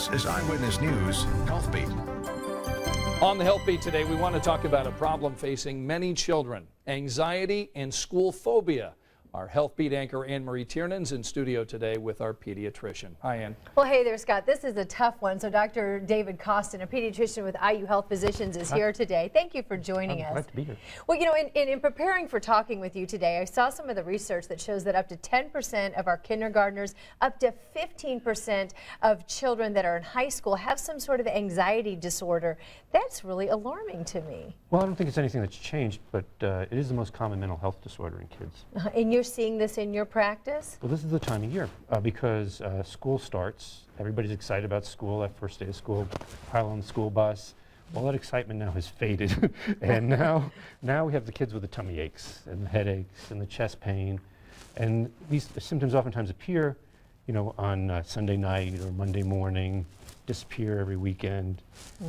This is Eyewitness News Health Beat. On the Health Beat today, we want to talk about a problem facing many children, anxiety and school phobia. Our Health Beat anchor Anne-Marie Tiernan's in studio today with our pediatrician. Hi, Ann. Well, hey there, Scott. This is a tough one. So Dr. David Costin, a pediatrician with IU Health Physicians, is here today. Thank you for joining us. I'm glad to be here. Well, you know, in preparing for talking with you today, I saw some of the research that shows that up to 10% of our kindergartners, up to 15% of children that are in high school have some sort of anxiety disorder. That's really alarming to me. Well, I don't think it's anything that's changed, but it is the most common mental health disorder in kids. And you're seeing this in your practice? Well, this is the time of year because school starts. Everybody's excited about school, that first day of school, pile on the school bus. All that excitement now has faded. And now we have the kids with the tummy aches and the headaches and the chest pain. And these symptoms oftentimes appear, you know, on Sunday night or Monday morning, disappear every weekend.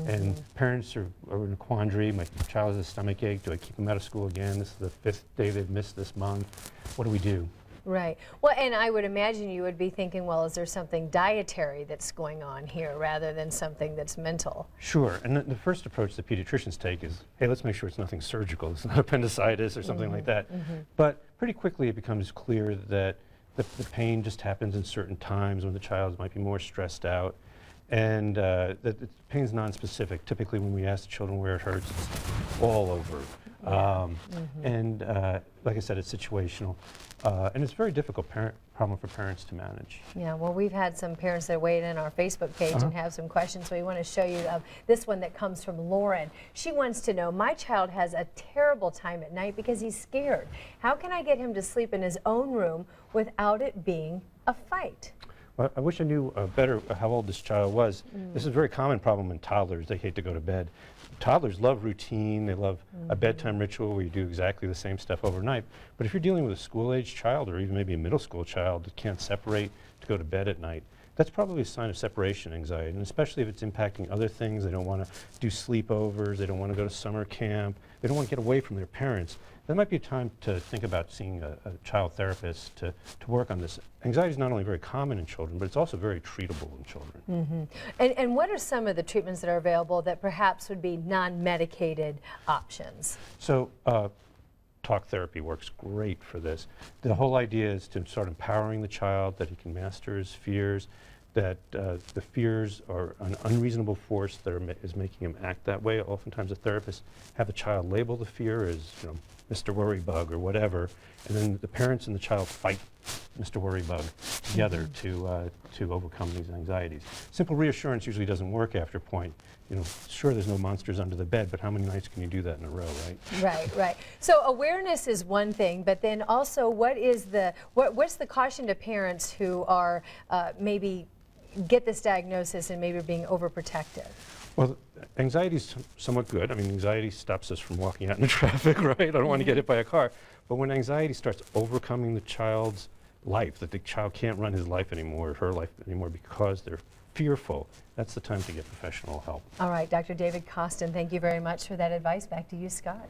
And parents are in a quandary. My child has a stomach ache. Do I keep him out of school again? This is the 5th day they've missed this month. What do we do? Right. Well, and I would imagine you would be thinking, well, is there something dietary that's going on here rather than something that's mental? Sure. And the first approach the pediatricians take is, hey, let's make sure it's nothing surgical. It's not appendicitis or something like that. But pretty quickly it becomes clear that the pain just happens in certain times when the child might be more stressed out. And that the pain's non-specific. Typically when we ask the children where it hurts, it's all over. And like I said, it's situational. And it's a very difficult problem for parents to manage. Yeah, well, we've had some parents that weighed in on our Facebook page and have some questions, so we want to show you this one that comes from Lauren. She wants to know, my child has a terrible time at night because he's scared. How can I get him to sleep in his own room without it being a fight? Well, I wish I knew better how old this child was. This is a very common problem in toddlers. They hate to go to bed. Toddlers love routine. They love a bedtime ritual where you do exactly the same stuff overnight. But if you're dealing with a school-age child or even maybe a middle school child that can't separate to go to bed at night, that's probably a sign of separation anxiety, and especially if it's impacting other things. They don't want to do sleepovers. They don't want to go to summer camp. They don't want to get away from their parents. That might be a time to think about seeing a child therapist to work on this. Anxiety is not only very common in children, but it's also very treatable in children. And what are some of the treatments that are available that perhaps would be non-medicated options? So talk therapy works great for this. The whole idea is to start empowering the child that he can master his fears, that the fears are an unreasonable force that is making him act that way. Oftentimes a therapist have the child label the fear as, you know, Mr. Worrybug or whatever, and then the parents and the child fight Mr. Worrybug together to overcome these anxieties. Simple reassurance usually doesn't work after a point. You know, sure, there's no monsters under the bed, but how many nights can you do that in a row, right? Right. So awareness is one thing, but then also what's the caution to parents who are maybe get this diagnosis and maybe being overprotective? Well, anxiety is somewhat good. I mean, anxiety stops us from walking out in the traffic, right? I don't want to get hit by a car. But when anxiety starts overcoming the child's life, that the child can't run his life anymore, or her life anymore because they're fearful, that's the time to get professional help. All right, Dr. David Costin, thank you very much for that advice. Back to you, Scott.